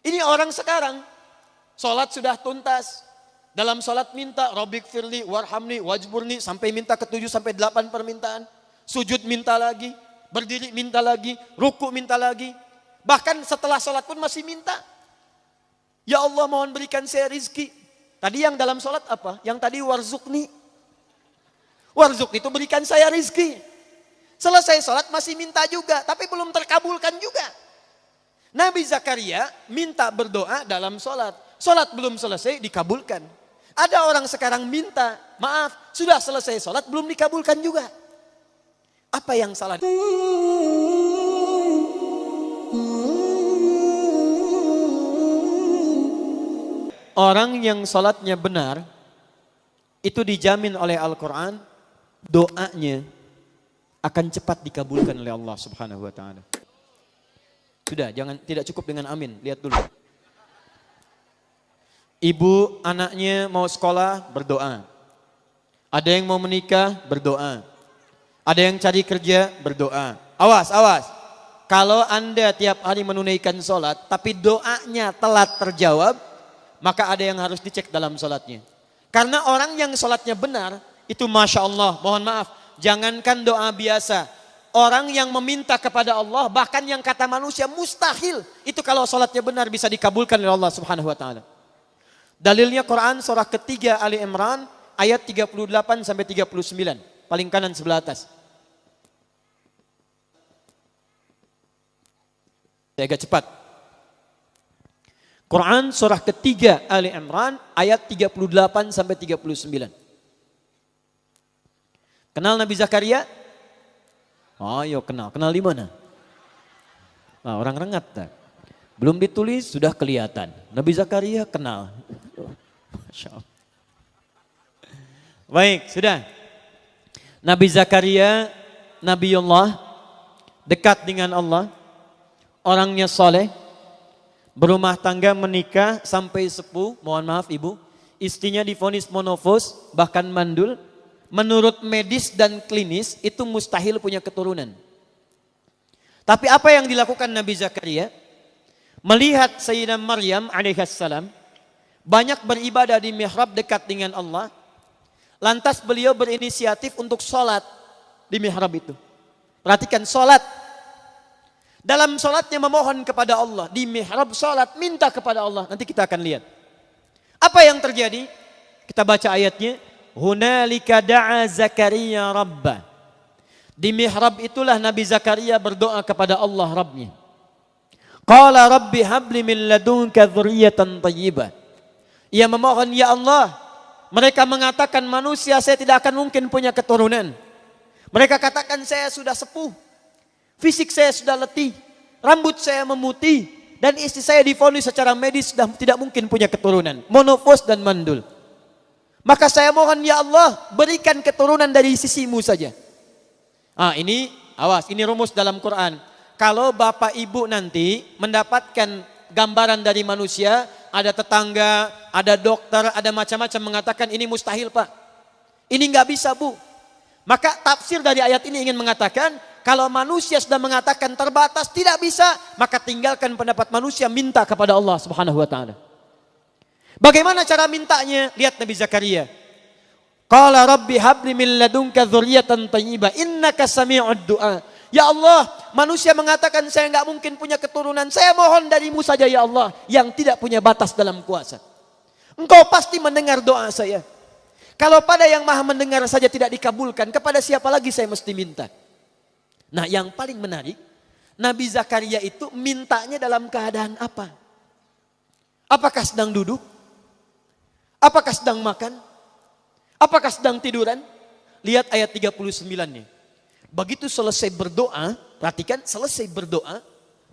Ini orang sekarang, sholat sudah tuntas. Dalam sholat minta, Rabbik firli, warhamni, wajburni, sampai minta ke-7 sampai 8 permintaan. Sujud minta lagi, berdiri minta lagi, ruku minta lagi. Bahkan setelah sholat pun masih minta. Ya Allah mohon berikan saya rizki. Tadi yang dalam sholat apa? Yang tadi warzukni. Warzukni itu berikan saya rizki. Selesai sholat masih minta juga, tapi belum terkabulkan juga. Nabi Zakaria minta berdoa dalam sholat. Sholat belum selesai dikabulkan. Ada orang sekarang minta, maaf sudah selesai sholat belum dikabulkan juga. Apa yang salah? Orang yang sholatnya benar, itu dijamin oleh Al-Quran, doanya akan cepat dikabulkan oleh Allah Subhanahu wa ta'ala. Sudah, tidak cukup dengan amin, lihat dulu. Ibu anaknya mau sekolah, berdoa. Ada yang mau menikah, berdoa. Ada yang cari kerja, berdoa. Awas, awas. Kalau Anda tiap hari menunaikan sholat, tapi doanya telat terjawab, maka ada yang harus dicek dalam sholatnya. Karena orang yang sholatnya benar, itu Masya Allah, mohon maaf, jangankan doa biasa. Orang yang meminta kepada Allah, bahkan yang kata manusia mustahil, itu kalau sholatnya benar bisa dikabulkan oleh Allah Subhanahu wa ta'ala. Dalilnya Quran surah ketiga Ali Imran ayat 38 sampai 39, paling kanan sebelah atas. Saya agak cepat. Quran surah ketiga Ali Imran ayat 38 sampai 39. Kenal Nabi Zakaria? Oh, yo kenal. Kenal di mana? Nah, orang rengat tak? Belum ditulis sudah kelihatan. Nabi Zakaria kenal. Masya Allah. Baik, sudah. Nabi Zakaria, Nabiullah, dekat dengan Allah, orangnya soleh, berumah tangga, menikah sampai sepuh, mohon maaf ibu, istrinya divonis monofos, bahkan mandul. Menurut medis dan klinis itu mustahil punya keturunan. Tapi apa yang dilakukan Nabi Zakaria? Melihat Sayyidah Maryam alaihissalam banyak beribadah di mihrab dekat dengan Allah. Lantas beliau berinisiatif untuk sholat di mihrab itu. Perhatikan sholat. Dalam sholatnya memohon kepada Allah. Di mihrab sholat minta kepada Allah. Nanti kita akan lihat. Apa yang terjadi? Kita baca ayatnya. Hunalika da'a Zakaria Rabbah. Di mihrab itulah Nabi Zakaria berdoa kepada Allah Rabbnya. Qala Rabbi habli min ladunka dzurriyyatan thayyibah. Ia memohon, ya Allah, mereka mengatakan manusia saya tidak akan mungkin punya keturunan. Mereka katakan saya sudah sepuh, fisik saya sudah letih, rambut saya memutih, dan istri saya divonis secara medis sudah tidak mungkin punya keturunan, monofos dan mandul. Maka saya mohon ya Allah berikan keturunan dari sisimu saja. Ini awas, ini rumus dalam Quran. Kalau bapak ibu nanti mendapatkan gambaran dari manusia, ada tetangga, ada dokter, ada macam-macam mengatakan ini mustahil pak. Ini nggak bisa bu. Maka tafsir dari ayat ini ingin mengatakan kalau manusia sudah mengatakan terbatas tidak bisa, maka tinggalkan pendapat manusia, minta kepada Allah Subhanahu wa ta'ala. Bagaimana cara mintanya? Lihat Nabi Zakaria. Qala Rabbi habli min ladunka dzurriyyatan thayyibah innaka sami'ud du'a. Ya Allah, manusia mengatakan saya enggak mungkin punya keturunan. Saya mohon darimu saja ya Allah yang tidak punya batas dalam kuasa. Engkau pasti mendengar doa saya. Kalau pada yang maha mendengar saja tidak dikabulkan, kepada siapa lagi saya mesti minta? Nah, yang paling menarik, Nabi Zakaria itu mintanya dalam keadaan apa? Apakah sedang duduk? Apakah sedang makan? Apakah sedang tiduran? Lihat ayat 39-nya. Begitu selesai berdoa, perhatikan selesai berdoa,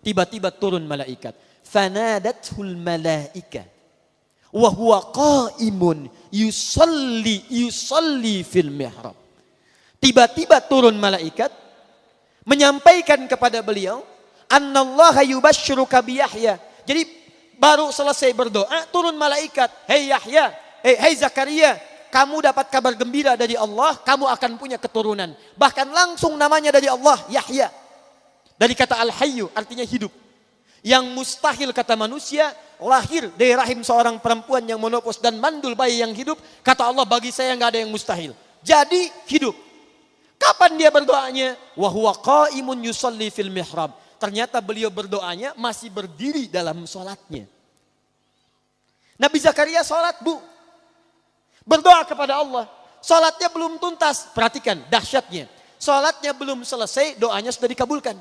tiba-tiba turun malaikat. Fanadathul malaika wa huwa qaimun yusalli fil mihrab. Tiba-tiba turun malaikat menyampaikan kepada beliau, annallaha yubashshiruka bi Yahya. Jadi baru selesai berdoa, turun malaikat. Hei Yahya, hei Zakaria, kamu dapat kabar gembira dari Allah, kamu akan punya keturunan. Bahkan langsung namanya dari Allah, Yahya. Dari kata Al-Hayyu, artinya hidup. Yang mustahil kata manusia, lahir dari rahim seorang perempuan yang menopause dan mandul bayi yang hidup. Kata Allah, bagi saya nggak ada yang mustahil. Jadi hidup. Kapan dia berdoanya? Wa huwa qaimun yusalli fil mihrab. Ternyata beliau berdoanya masih berdiri dalam sholatnya. Nabi Zakaria sholat, Bu. Berdoa kepada Allah. Sholatnya belum tuntas. Perhatikan dahsyatnya. Sholatnya belum selesai, doanya sudah dikabulkan.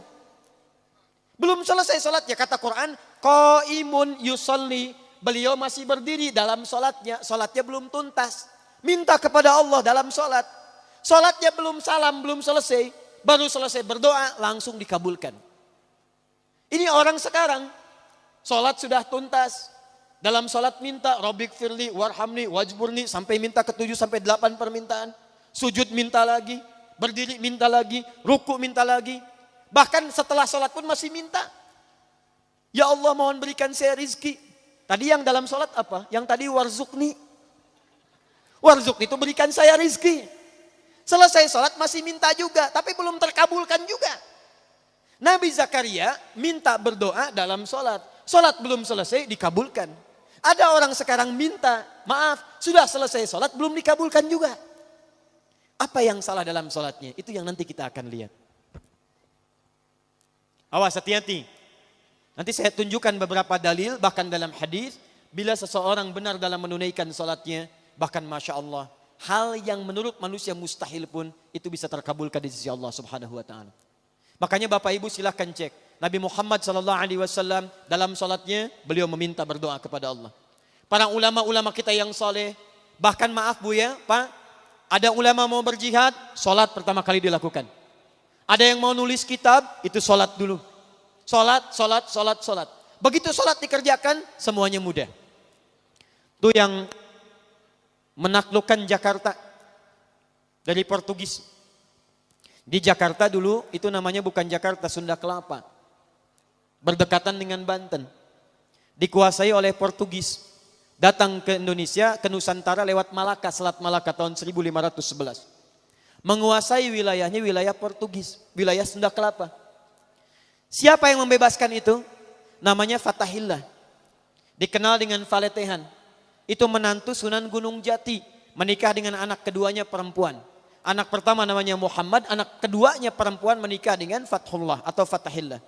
Belum selesai sholatnya, kata Quran, qaimun yusalli. Beliau masih berdiri dalam sholatnya. Sholatnya belum tuntas. Minta kepada Allah dalam sholat. Sholatnya belum salam, belum selesai. Baru selesai berdoa, langsung dikabulkan. Ini orang sekarang. Sholat sudah tuntas. Dalam sholat minta, Rabbik firli, warhamni, wajburni. Sampai minta ke-7 sampai 8 permintaan. Sujud minta lagi. Berdiri minta lagi. Ruku minta lagi. Bahkan setelah sholat pun masih minta. Ya Allah, mohon berikan saya rizki. Tadi yang dalam sholat apa? Yang tadi warzukni. Warzukni itu berikan saya rizki. Selesai sholat masih minta juga. Tapi belum terkabulkan juga. Nabi Zakaria minta berdoa dalam sholat. Sholat belum selesai dikabulkan. Ada orang sekarang minta, maaf, sudah selesai sholat belum dikabulkan juga. Apa yang salah dalam sholatnya? Itu yang nanti kita akan lihat. Awas, hati-hati. Nanti saya tunjukkan beberapa dalil, bahkan dalam hadis, bila seseorang benar dalam menunaikan sholatnya, bahkan Masya Allah, hal yang menurut manusia mustahil pun, itu bisa terkabulkan di sisi Allah Subhanahu Wa Taala. Makanya Bapak Ibu silahkan cek. Nabi Muhammad SAW dalam sholatnya, beliau meminta berdoa kepada Allah. Para ulama-ulama kita yang soleh, bahkan maaf Bu ya, Pak, ada ulama mau berjihad, sholat pertama kali dilakukan. Ada yang mau nulis kitab, itu sholat dulu. Sholat. Begitu sholat dikerjakan, semuanya mudah. Itu yang menaklukkan Jakarta dari Portugis. Di Jakarta dulu, itu namanya bukan Jakarta, Sunda Kelapa. Berdekatan dengan Banten. Dikuasai oleh Portugis. Datang ke Indonesia, ke Nusantara lewat Malaka, Selat Malaka tahun 1511. Menguasai wilayahnya wilayah Portugis, wilayah Sunda Kelapa. Siapa yang membebaskan itu? Namanya Fatahillah. Dikenal dengan Faletehan. Itu menantu Sunan Gunung Jati. Menikah dengan anak keduanya perempuan. Anak pertama namanya Muhammad, anak keduanya perempuan menikah dengan Fathullah atau Fatahillah.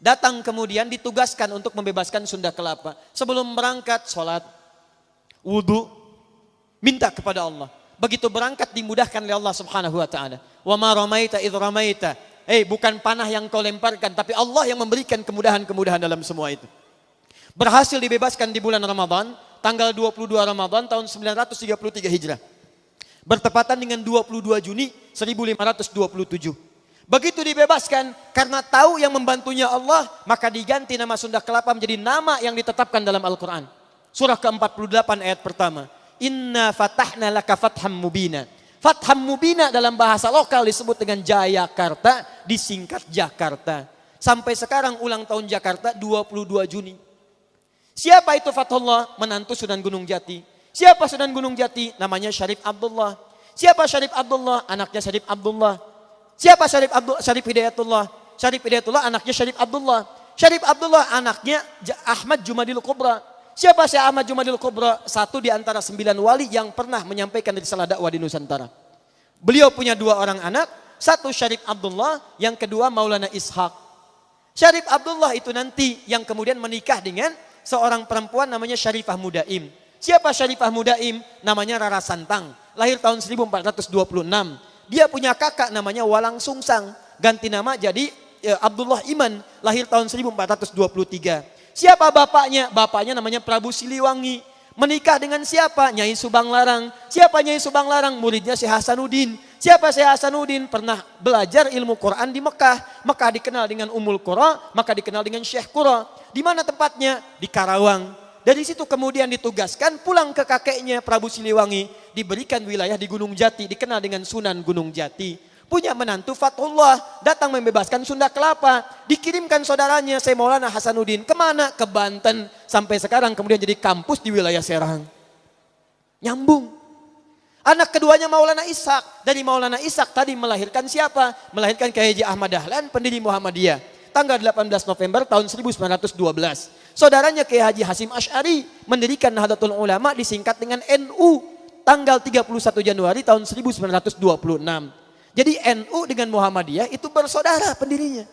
Datang kemudian ditugaskan untuk membebaskan Sunda Kelapa. Sebelum berangkat, sholat, wudu, minta kepada Allah. Begitu berangkat dimudahkan oleh Allah Subhanahu Wa Taala. Wa ma ramaita idh ramaita. Bukan panah yang kau lemparkan, tapi Allah yang memberikan kemudahan-kemudahan dalam semua itu. Berhasil dibebaskan di bulan Ramadan, tanggal 22 Ramadan tahun 933 Hijrah. Bertepatan dengan 22 Juni 1527. Begitu dibebaskan, karena tahu yang membantunya Allah, maka diganti nama Sunda Kelapa menjadi nama yang ditetapkan dalam Al-Quran. Surah ke-48 ayat pertama. Inna fatahna laka fatham mubina. Fatham mubina dalam bahasa lokal disebut dengan Jayakarta, disingkat Jakarta. Sampai sekarang ulang tahun Jakarta 22 Juni. Siapa itu Fathullah? Menantu Sunan Gunung Jati. Siapa Sunan Gunung Jati? Namanya Syarif Abdullah. Siapa Syarif Abdullah? Anaknya Syarif Abdullah. Siapa Syarif Hidayatullah? Syarif Hidayatullah anaknya Syarif Abdullah. Syarif Abdullah anaknya Ahmad Jumadil Kubra. Siapa si Ahmad Jumadil Kubra? Satu di antara 9 wali yang pernah menyampaikan risalah dakwah di Nusantara. Beliau punya 2 orang anak. Satu Syarif Abdullah, yang kedua Maulana Ishaq. Syarif Abdullah itu nanti yang kemudian menikah dengan seorang perempuan namanya Syarifah Mudaim. Siapa Syarifah Mudaim? Namanya Rara Santang. Lahir tahun 1426. Dia punya kakak namanya Walang Sungsang. Ganti nama jadi Abdullah Iman. Lahir tahun 1423. Siapa bapaknya? Bapaknya namanya Prabu Siliwangi. Menikah dengan siapa? Nyai Subang Larang. Siapa Nyai Subang Larang? Muridnya Syekh Hasanuddin. Siapa Syekh Hasanuddin? Pernah belajar ilmu Quran di Mekah. Maka dikenal dengan Ummul Qura. Maka dikenal dengan Syekh Qura. Di mana tempatnya? Di Karawang. Dari situ kemudian ditugaskan pulang ke kakeknya Prabu Siliwangi. Diberikan wilayah di Gunung Jati. Dikenal dengan Sunan Gunung Jati. Punya menantu Fathullah. Datang membebaskan Sunda Kelapa. Dikirimkan saudaranya Syekh Maulana Hasanuddin. Kemana? Ke Banten. Sampai sekarang kemudian jadi kampus di wilayah Serang. Nyambung. Anak keduanya Maulana Ishaq. Dari Maulana Ishaq tadi melahirkan siapa? Melahirkan Kiai Haji Ahmad Dahlan, pendiri Muhammadiyah. tanggal 18 November tahun 1912. Saudaranya Kiai Haji Hasyim Asy'ari mendirikan Nahdlatul Ulama disingkat dengan NU tanggal 31 Januari tahun 1926. Jadi NU dengan Muhammadiyah itu bersaudara pendirinya.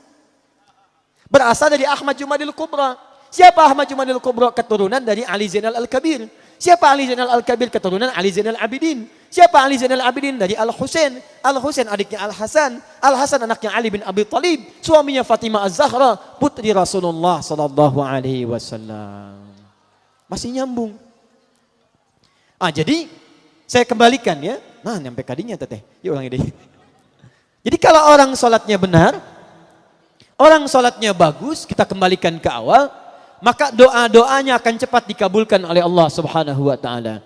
Berasal dari Ahmad Jumadil Kubra. Siapa Ahmad Jumadil Kubra? Keturunan dari Ali Zainal Al-Kabir. Siapa Ali Zainal Al-Kabir? Keturunan Ali Zainal Abidin. Siapa Ali Zainal Abidin? Dari Al-Husain. Al-Husain adiknya Al-Hasan. Al-Hasan anaknya Ali bin Abi Thalib. Suaminya Fatimah Az-Zahra, putri Rasulullah sallallahu alaihi wasallam. Masih nyambung. Jadi saya kembalikan ya. Nah, nyampe kadinya teteh. Yuk ulangi deh. Jadi kalau orang sholatnya benar, orang sholatnya bagus, kita kembalikan ke awal, maka doa-doanya akan cepat dikabulkan oleh Allah Subhanahu wa taala.